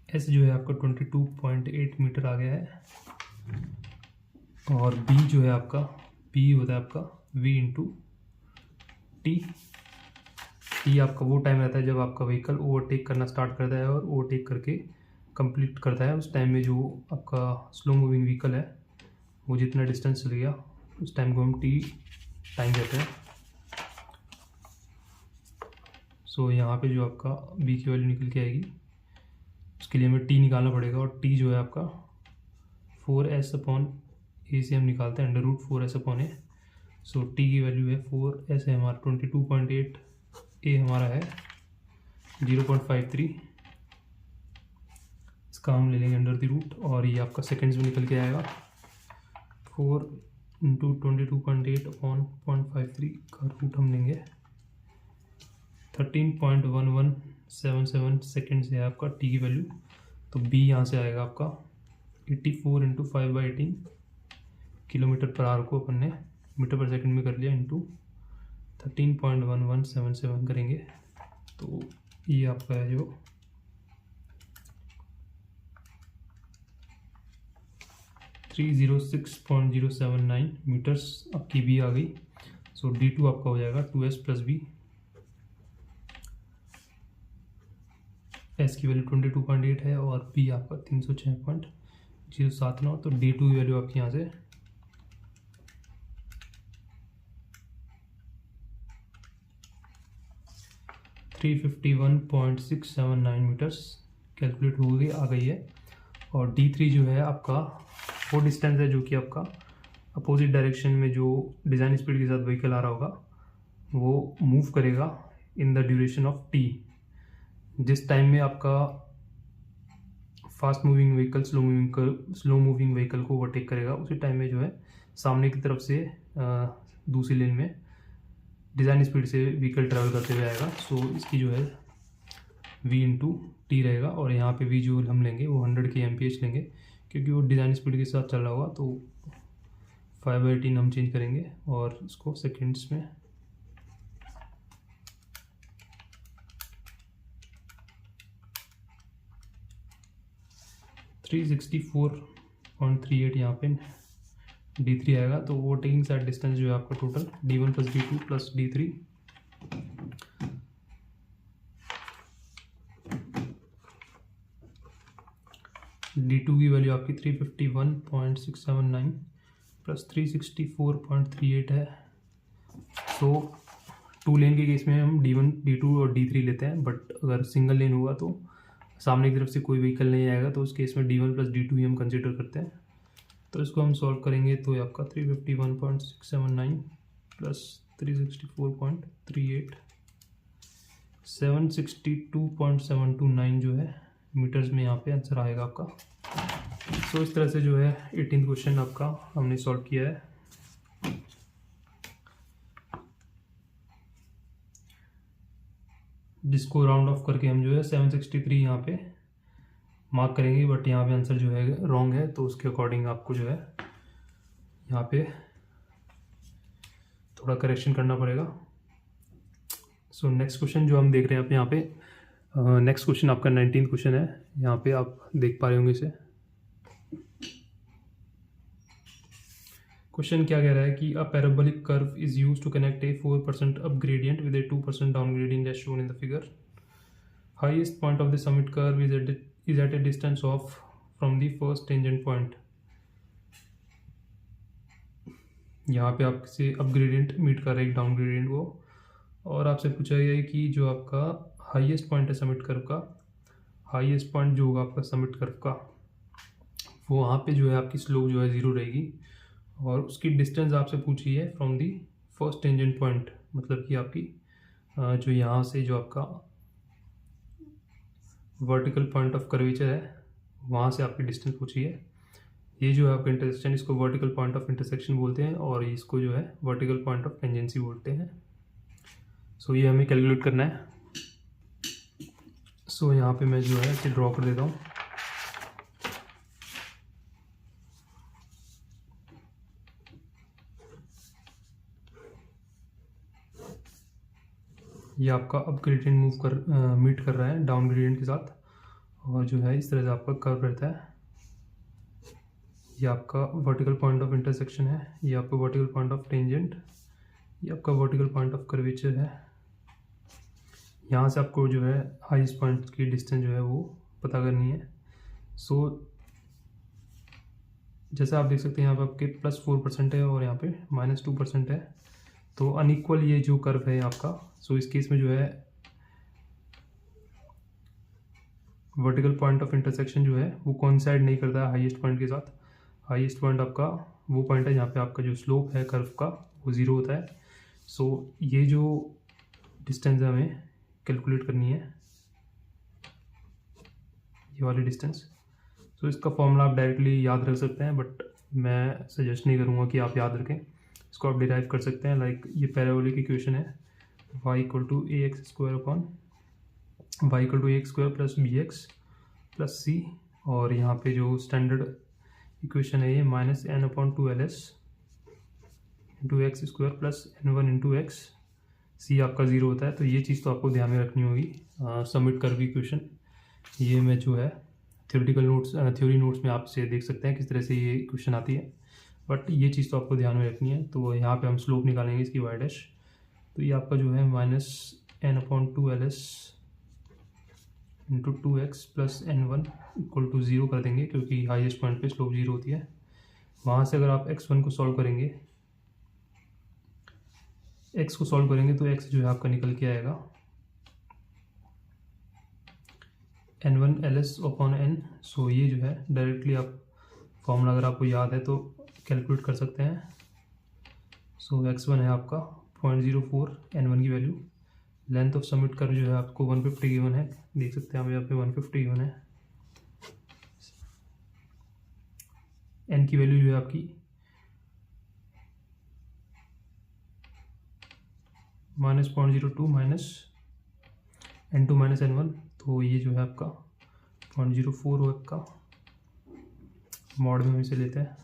[SPEAKER 1] एस जो है आपका 22.8 मीटर आ गया है और बी जो है आपका बी होता है आपका v इंटू टी। टी आपका वो टाइम रहता है जब आपका व्हीकल ओवरटेक करना स्टार्ट करता है और ओवरटेक करके कंप्लीट करता है। उस टाइम में जो आपका स्लो मूविंग व्हीकल है वो जितना डिस्टेंस चल गया उस टाइम को हम टी टाइम कहते हैं। सो यहाँ पे जो आपका बी की वैल्यू निकल के आएगी उसके लिए हमें टी निकालना पड़ेगा और टी जो है आपका 4s/a से हम निकालते हैं √4s/a। सो टी की वैल्यू है 4s है हमारा 22.8, a हमारा है 0.53। इसका हम ले लेंगे √, और ये आपका सेकेंड्स में निकल के आएगा। 4 इंटू 22.8 अपॉन 0.53 का रूट हम लेंगे 13.1177 सेकेंड्स है आपका टी की वैल्यू। तो बी यहाँ से आएगा आपका 84 इंटू 5/18 km/h को अपन ने मीटर पर सेकंड में कर लिया इंटू 13.1177 करेंगे। तो ये आपका है जो 306.079 मीटर्स आपकी बी आ गई। सो d2 आपका हो जाएगा 2s प्लस बी। एस की वैल्यू 22.8 है और बी आपका 306.079। तो d2 की वैल्यू आपकी यहाँ से 351.679 मीटर्स कैलकुलेट हो गई आ गई है। और d3 जो है आपका वो डिस्टेंस है जो कि आपका अपोजिट डायरेक्शन में जो डिज़ाइन स्पीड के साथ व्हीकल आ रहा होगा वो मूव करेगा in the duration of T. जिस टाइम में आपका fast moving vehicle slow moving vehicle को ओवरटेक करेगा उसी टाइम में जो है सामने की तरफ से दूसरी लेन में डिज़ाइन स्पीड से व्हीकल ट्रैवल करते हुए आएगा। सो इसकी जो है v इंटू टी रहेगा और यहाँ पे v जो हम लेंगे वो 100 kmph लेंगे क्योंकि वो डिज़ाइन स्पीड के साथ चल रहा होगा। तो 5/18 हम चेंज करेंगे और इसको सेकेंड्स में 364.38 यहाँ पे d3 आएगा। तो वो टेकिंग साइड डिस्टेंस जो है आपका total d1 plus d2 plus d3 d2 की वैल्यू आपकी 351.679 प्लस 364.38 है। सो 2 लेन के केस में हम d1 d2 और d3 लेते हैं, बट अगर सिंगल लेन हुआ तो सामने की तरफ से कोई व्हीकल नहीं आएगा तो उस केस में d1 प्लस d2 ही हम कंसिडर करते हैं। तो इसको हम सॉल्व करेंगे तो ये आपका 351.679 प्लस 364.38 762.729 जो है मीटर्स में यहाँ पे आंसर आएगा आपका। सो इस तरह से जो है 18th क्वेश्चन आपका हमने सॉल्व किया है। जिसको राउंड ऑफ करके हम जो है 763 यहाँ पे मार्क करेंगे, बट यहाँ पे आंसर जो है रॉन्ग है। तो उसके अकॉर्डिंग आपको जो है यहाँ पे थोड़ा करेक्शन करना पड़ेगा। सो नेक्स्ट क्वेश्चन जो हम देख रहे हैं आप यहाँ पे, नेक्स्ट क्वेश्चन आपका 19th क्वेश्चन है। यहाँ पे आप देख पा रहे होंगे इसे। क्वेश्चन क्या कह रहा है कि a parabolic curve is used to connect a 4% up gradient with a 2% down gradient as shown in the figure. Highest point of the summit curve is at a distance of from the first tangent point. यहाँ पे आपसे up gradient meet कर रहा है एक down gradient को, और आपसे पूछा गया है कि जो आपका हाईएस्ट पॉइंट है समिट कर्व का, हाईएस्ट पॉइंट जो होगा आपका समिट कर्व का, वो वहाँ पे जो है आपकी स्लोप जो है 0 रहेगी, और उसकी डिस्टेंस आपसे पूछी है from the first tangent point, मतलब कि आपकी जो यहाँ से जो आपका वर्टिकल पॉइंट ऑफ कर्वेचर है वहाँ से आपकी डिस्टेंस पूछी है। ये जो है आपका इंटरसेक्शन, इसको वर्टिकल पॉइंट ऑफ इंटरसेक्शन बोलते हैं, और इसको जो है वर्टिकल पॉइंट ऑफ टेंजेंसी बोलते हैं। सो ये हमें कैलकुलेट करना है। सो यहाँ पे मैं जो है इसे ड्रॉ कर देता हूँ। ये आपका अप ग्रेडियंट मीट कर रहा है डाउन ग्रेडियंट के साथ, और जो है इस तरह से आपका कर्व रहता है। ये आपका वर्टिकल पॉइंट ऑफ इंटरसेक्शन है, ये आपका वर्टिकल पॉइंट ऑफ टेंजेंट, ये आपका वर्टिकल पॉइंट ऑफ कर्वेचर है। यहाँ से आपको जो है हाईएस्ट पॉइंट की डिस्टेंस जो है वो पता करनी है। सो जैसा आप देख सकते हैं यहाँ पे आपके +4% है और यहाँ पे -2% है, तो अनइक्वल ये जो कर्व है आपका। सो इस केस में जो है वर्टिकल पॉइंट ऑफ इंटरसेक्शन जो है वो कोइंसाइड नहीं करता है हाईएस्ट पॉइंट के साथ। हाईएस्ट पॉइंट आपका वो पॉइंट है जहाँ पे आपका जो स्लोप है कर्व का वो 0 होता है। सो ये जो डिस्टेंस है हमें कैलकुलेट करनी है, ये वाली डिस्टेंस। सो इसका फॉर्मूला आप डायरेक्टली याद रख सकते हैं, बट मैं सजेस्ट नहीं करूँगा कि आप याद रखें। इसको आप डिराइव कर सकते हैं, लाइक ये पैराबोलिक इक्वेशन है y = ax² upon y = ax² plus bx plus c, और यहाँ पे जो स्टैंडर्ड इक्वेशन है ये -n/2ls into x² plus n1 × x, c आपका 0 होता है। तो ये चीज़ तो आपको ध्यान में रखनी होगी। समिट कर्व इक्वेशन ये मैं जो है थ्योरी नोट्स में आपसे देख सकते हैं किस तरह से ये इक्वेशन आती है, बट ये चीज़ तो आपको ध्यान में रखनी है। तो यहाँ पे हम स्लोप निकालेंगे इसकी y', तो ये आपका जो है -n/2ls into 2x plus n1 = 0 कर देंगे, क्योंकि हाईएस्ट पॉइंट पे स्लोप 0 होती है। वहाँ से अगर आप x1 को सॉल्व करेंगे, x को सॉल्व करेंगे तो x जो है आपका निकल के आएगा n1ls/n। सो ये जो है डायरेक्टली आप फॉर्मूला अगर आपको याद है तो कैलकुलेट कर सकते हैं। सो x1 है आपका 0.04, n1 की value. Length of summit curve जो है आपको 150 गिवन है, देख सकते हैं आप यहाँ पे 150 गिवन है। n की वैल्यू जो है आपकी -0.02 n2 - n1, तो ये जो है आपका 0.04 हो आपका। मॉड में हम इसे लेते हैं।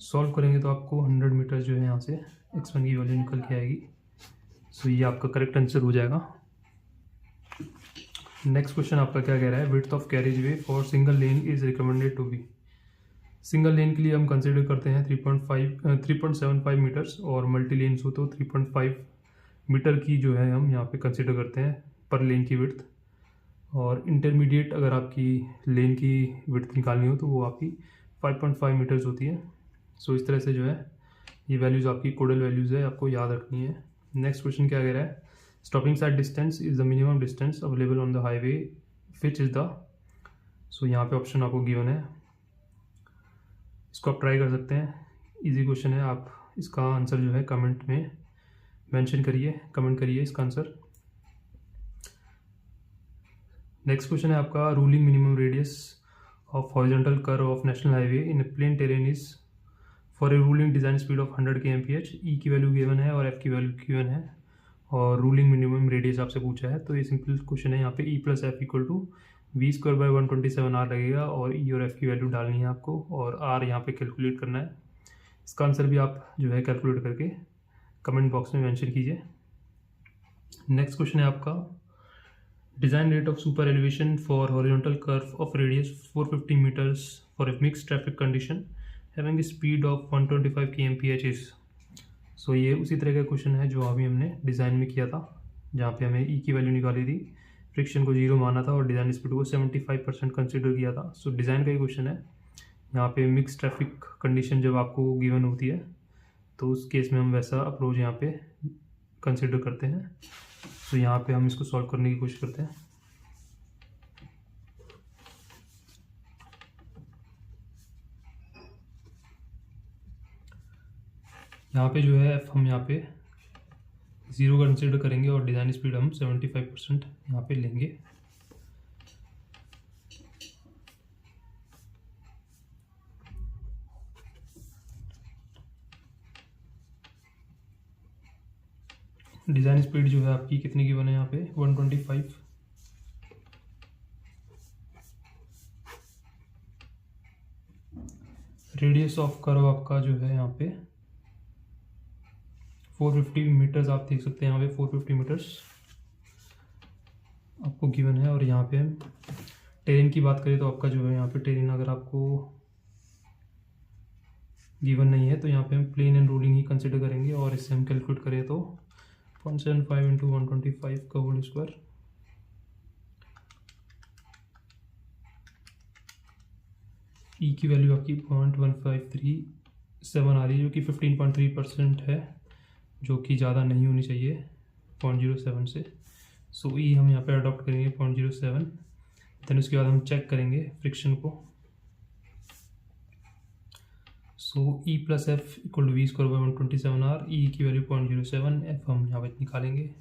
[SPEAKER 1] सॉल्व करेंगे तो आपको 100 मीटर जो है यहाँ से x1 की वैल्यू निकल के आएगी। सो ये आपका करेक्ट आंसर हो जाएगा। नेक्स्ट क्वेश्चन आपका क्या कह रहा है, width of carriageway for single lane is recommended to be. Single lane के लिए हम कंसिडर करते हैं 3.75 मीटर्स, और मल्टी लेन्स हो तो 3.5 मीटर की जो है हम यहाँ पे कंसिडर करते हैं पर लेन की विड्थ। और इंटरमीडिएट अगर आपकी लेन की विड्थ निकालनी हो तो वो आपकी 5.5 मीटर्स होती है। सो इस तरह से जो है ये वैल्यूज़ आपकी कोडल वैल्यूज़ है, आपको याद रखनी है। नेक्स्ट क्वेश्चन क्या कह रहा है, stopping sight distance is the minimum distance available on the highway which is the. So यहाँ पे ऑप्शन आपको गिवन है, इसको आप ट्राई कर सकते हैं। इजी क्वेश्चन है, आप इसका आंसर जो है कमेंट में मेंशन करिए, कमेंट करिए इसका आंसर। नेक्स्ट क्वेश्चन है आपका, ruling minimum radius of horizontal curve of national highway in plain terrain is for a ruling design speed of 100 kmph। E की वैल्यू गिवन है और एफ की वैल्यू गिवन है, और रूलिंग मिनिमम रेडियस आपसे पूछा है। तो ये सिंपल क्वेश्चन है, यहाँ पे E + F = v²/127r लगेगा और ई और एफ की वैल्यू डालनी है आपको और आर यहाँ पे कैलकुलेट करना है। इसका आंसर भी आप जो है कैलकुलेट करके कमेंट बॉक्स में मेंशन कीजिए। नेक्स्ट क्वेश्चन है आपका, design rate of super elevation for horizontal curve of radius 450 metres for a mix traffic condition having speed of 125 kmph is. So ये उसी तरह का क्वेश्चन है जो अभी हमने डिज़ाइन में किया था, जहाँ पे हमें ई की वैल्यू निकाली थी, फ्रिक्शन को 0 माना था और डिज़ाइन स्पीड को 75% कंसिडर किया था। सो डिज़ाइन का ही क्वेश्चन है। यहाँ पे मिक्स ट्रैफिक कंडीशन जब आपको गिवन होती है तो उस केस में हम वैसा अप्रोच यहाँ पे कंसिडर करते हैं। तो यहाँ पे हम इसको सॉल्व करने की कोशिश करते हैं। यहाँ पे जो है हम यहाँ पे 0 कंसिडर करेंगे और डिज़ाइन स्पीड हम 75% यहाँ पे लेंगे। डिज़ाइन स्पीड जो है आपकी कितनी की बने यहाँ पे 125। रेडियस ऑफ कर्व आपका जो है यहाँ पे 450 मीटर्स, आप देख सकते हैं यहाँ पे 450 मीटर्स आपको गिवन है। और यहाँ पे टेरेन की बात करें तो आपका जो है यहाँ पे टेरेन अगर आपको गिवन नहीं है तो यहाँ पे हम प्लेन एंड रोलिंग ही कंसिडर करेंगे और इससे हम कैलकुलेट करें तो 0.75 इंटू 125 का होल स्क्वायर, ई की वैल्यू आपकी 0.1537 आ रही है जो कि 15.3% है, जो कि ज़्यादा नहीं होनी चाहिए 0.07 से। सो ई हम यहाँ पे अडॉप्ट करेंगे 0.07। देन उसके बाद हम चेक करेंगे फ्रिक्शन को। So e plus f equal to v²/127r, e की वैल्यू 0.07, एफ हम यहाँ पे निकालेंगे।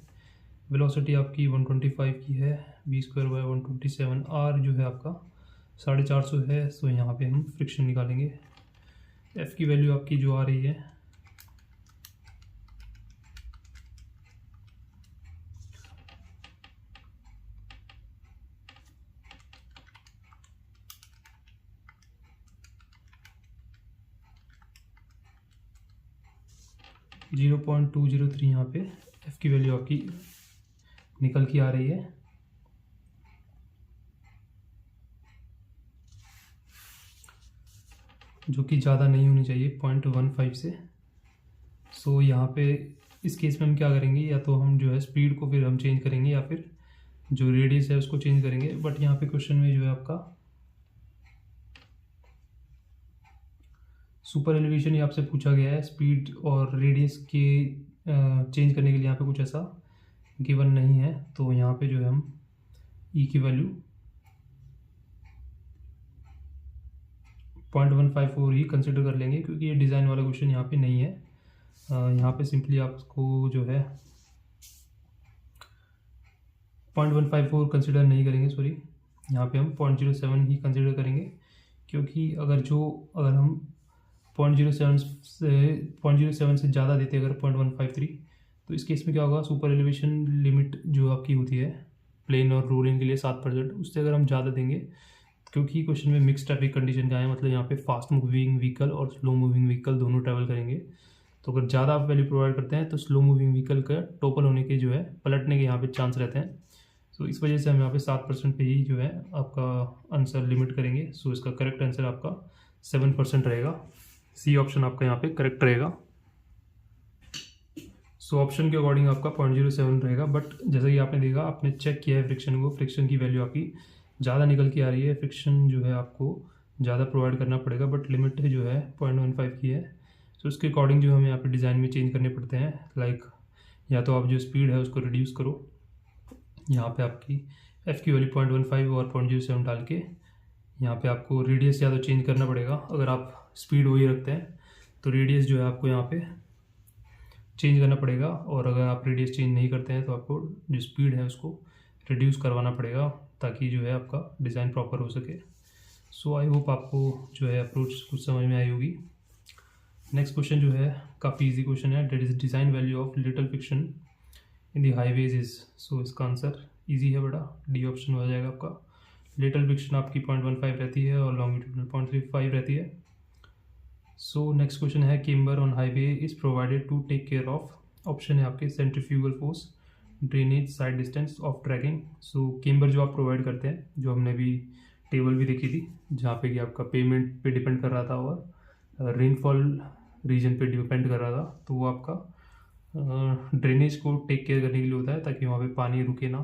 [SPEAKER 1] वेलोसिटी आपकी 125 की है, v²/127r जो है आपका 450 है। सो यहाँ पे हम फ्रिक्शन निकालेंगे। एफ की वैल्यू आपकी जो आ रही है 0.203, यहाँ पे एफ की वैल्यू आपकी निकल के आ रही है। जो कि ज़्यादा नहीं होनी चाहिए 0.15 से। सो यहाँ पे इस केस में हम क्या करेंगे, या तो हम जो है स्पीड को फिर हम चेंज करेंगे या फिर जो रेडियस है उसको चेंज करेंगे। बट यहाँ पे क्वेश्चन में जो है आपका सुपर एलिवेशन ही आपसे पूछा गया है, स्पीड और रेडियस के चेंज करने के लिए यहाँ पे कुछ ऐसा गिवन नहीं है। तो यहाँ पे जो है हम ई की वैल्यू 0.154 ही कंसिडर कर लेंगे, क्योंकि ये डिज़ाइन वाला क्वेश्चन यहाँ पे नहीं है। यहाँ पे सिंपली आपको जो है 0.154 कंसिडर नहीं करेंगे, सॉरी, यहाँ पे हम 0.07 ही कंसिडर करेंगे। क्योंकि अगर हम 0.07 से ज़्यादा देते अगर 0.153, तो इस केस में क्या होगा, सुपर एलिवेशन लिमिट जो आपकी होती है प्लेन और रोलिंग के लिए 7%, उससे अगर हम ज़्यादा देंगे, क्योंकि क्वेश्चन में मिक्स ट्रैफिक कंडीशन का है, मतलब यहाँ पे फास्ट मूविंग व्हीकल और स्लो मूविंग व्हीकल दोनों ट्रैवल करेंगे। तो अगर ज़्यादा आप वैल्यू प्रोवाइड करते हैं तो स्लो मूविंग व्हीकल का टोपल होने के जो है पलटने के यहाँ पे चांस रहते हैं। सो इस वजह से हम यहाँ पे 7% पे ही जो है आपका आंसर लिमिट करेंगे। सो इसका करेक्ट आंसर आपका 7% रहेगा। सी ऑप्शन आपका यहाँ पे करेक्ट रहेगा। सो ऑप्शन के अकॉर्डिंग आपका 0.07 रहेगा। बट जैसा कि आपने देखा, आपने चेक किया है फ्रिक्शन को, फ्रिक्शन की वैल्यू आपकी ज़्यादा निकल के आ रही है। फ्रिक्शन जो है आपको ज़्यादा प्रोवाइड करना पड़ेगा, बट लिमिट जो है 0.15 की है। सो उसके अकॉर्डिंग जो हमें यहाँ पे डिज़ाइन में चेंज करने पड़ते हैं। लाइक या तो आप जो स्पीड है उसको रिड्यूस करो, यहाँ पे आपकी एफ़ की वैल्यू 0.15 और 0.07 डाल के यहाँ पे आपको रेडियस या तो चेंज करना पड़ेगा। अगर आप स्पीड वही रखते हैं तो रेडियस जो है आपको यहाँ पे चेंज करना पड़ेगा, और अगर आप रेडियस चेंज नहीं करते हैं तो आपको जो स्पीड है उसको रिड्यूस करवाना पड़ेगा, ताकि जो है आपका डिज़ाइन प्रॉपर हो सके। सो आई होप आपको जो है अप्रोच कुछ समझ में आई होगी। नेक्स्ट क्वेश्चन जो है काफ़ी इजी क्वेश्चन है। That is design value of little friction in the highways is. So इसका आंसर इजी है बेटा, डी ऑप्शन हो जाएगा आपका। लेटरल फ्रिक्शन आपकी 0.15 रहती है और लॉन्गिट्यूडनल 0.35 रहती है। सो नेक्स्ट क्वेश्चन है, camber on highway is provided to take care of, option है आपके centrifugal force, drainage, sight distance of tracking. So camber जो आप प्रोवाइड करते हैं, जो हमने भी टेबल भी देखी थी जहाँ पे कि आपका पेमेंट पे डिपेंड कर रहा था और रेनफॉल रीजन पे डिपेंड कर रहा था, तो वो आपका ड्रेनेज को टेक केयर करने के लिए होता है ताकि वहाँ पे पानी रुके ना।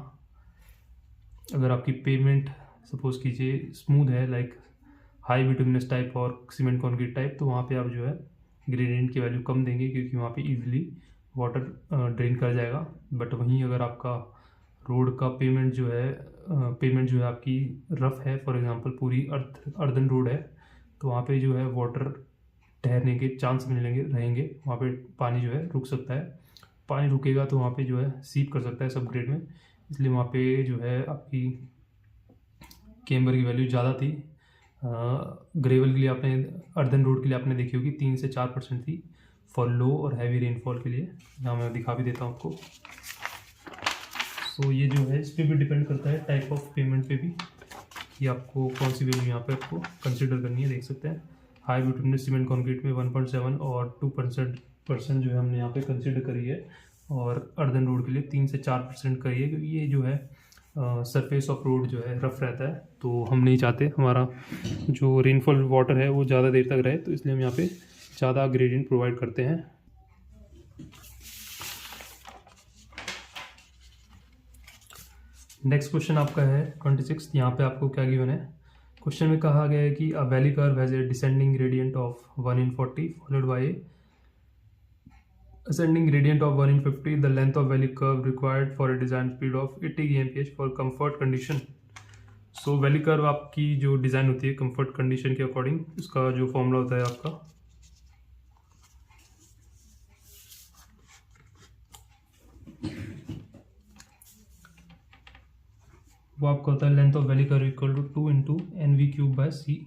[SPEAKER 1] अगर आपकी पेमेंट सपोज कीजिए स्मूथ है, लाइक हाई बिटुमिनस टाइप और सीमेंट कॉन्क्रीट टाइप, तो वहाँ पे आप जो है ग्रेडियंट की वैल्यू कम देंगे क्योंकि वहाँ पे इजीली वाटर ड्रेन कर जाएगा। बट वहीं अगर आपका रोड का पेमेंट जो है आपकी रफ़ है, फॉर एग्जांपल पूरी अर्दन रोड है, तो वहाँ पे जो है वाटर ठहरने के चांस मिलेंगे रहेंगे, वहाँ पे पानी जो है रुक सकता है। पानी रुकेगा तो वहाँ पे जो है सीप कर सकता है सब ग्रेड में, इसलिए वहाँ पे जो है आपकी केम्बर की वैल्यू ज़्यादा थी। ग्रेवल के लिए आपने, अर्दन रोड के लिए आपने देखी होगी 3 से 4% थी फॉर लो और हैवी रेनफॉल के लिए। यहाँ मैं दिखा भी देता हूँ आपको। सो ये जो है इस पर भी डिपेंड करता है टाइप ऑफ पेमेंट पे भी, कि आपको कौन सी वैल्यू यहाँ पे आपको कंसिडर करनी है। देख सकते हैं हाई बिटुमिनस सीमेंट कॉन्क्रीट में 1.7 और 2% जो है हमने यहाँ पे कंसिडर करी है, और अर्दन रोड के लिए 3 से 4% करी है, क्योंकि ये जो है सरफेस ऑफ रोड जो है रफ रहता है, तो हम नहीं चाहते हमारा जो रेनफॉल वाटर है वो ज़्यादा देर तक रहे, तो इसलिए हम यहाँ पे ज़्यादा ग्रेडियंट प्रोवाइड करते हैं। नेक्स्ट क्वेश्चन आपका है 26। यहाँ पे आपको क्या गिवन है, क्वेश्चन में कहा गया है कि अ valley curve has a descending gradient of 1/40 followed by ascending gradient of 1/50, the length of valley curve required for a design speed of 80 kmph for comfort condition। So valley curve आपकी जो design होती है comfort condition के according, उसका जो formula होता है आपका, वो आपका होता है length of valley curve equal to 2 into NV³/c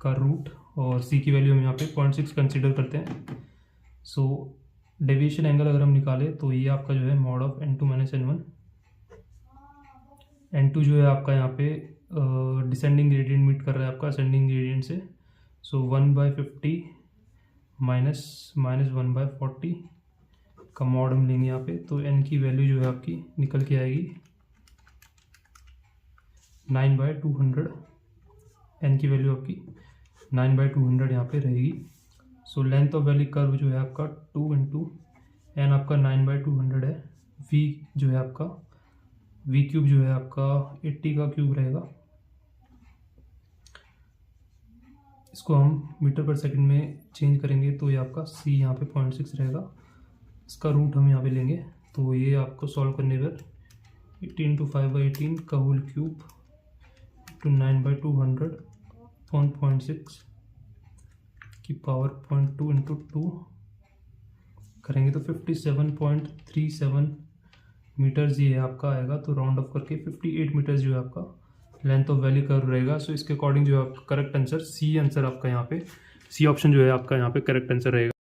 [SPEAKER 1] का रूट, और c की वैल्यू हम यहाँ पे 0.6 कंसिडर करते हैं। सो डेविएशन एंगल अगर हम निकालें तो ये आपका जो है mod of n2 - n1। n2 जो है आपका यहाँ पे डिसेंडिंग ग्रेडियंट मीट कर रहा है आपका असेंडिंग ग्रेडियंट से, सो 1/50 माइनस 1/40 का मॉड हम लेंगे यहाँ पे, तो n की वैल्यू जो है आपकी निकल के आएगी 9/200। n की वैल्यू आपकी 9/200 यहाँ पे रहेगी। So length of valley curve जो है आपका 2 इंटू n आपका 9/200 है, v जो है आपका v³ जो है आपका 80 का क्यूब रहेगा। इसको हम मीटर पर सेकंड में चेंज करेंगे तो ये आपका c यहाँ पे 0.6 रहेगा, इसका रूट हम यहाँ पे लेंगे, तो ये आपको सॉल्व करने पर 80 इंटू 5/18 का होल क्यूब टू 9/200 अपॉन 0.6 की पावर 0.2 इंटू 2 करेंगे तो 57.37 मीटर्स ये आपका आएगा। तो राउंड ऑफ करके 58 मीटर्स जो है आपका लेंथ ऑफ वैली कर्व रहेगा। सो इसके अकॉर्डिंग जो है आपका करेक्ट आंसर सी आंसर आपका यहाँ पे, सी ऑप्शन जो है आपका यहाँ पे करेक्ट आंसर रहेगा।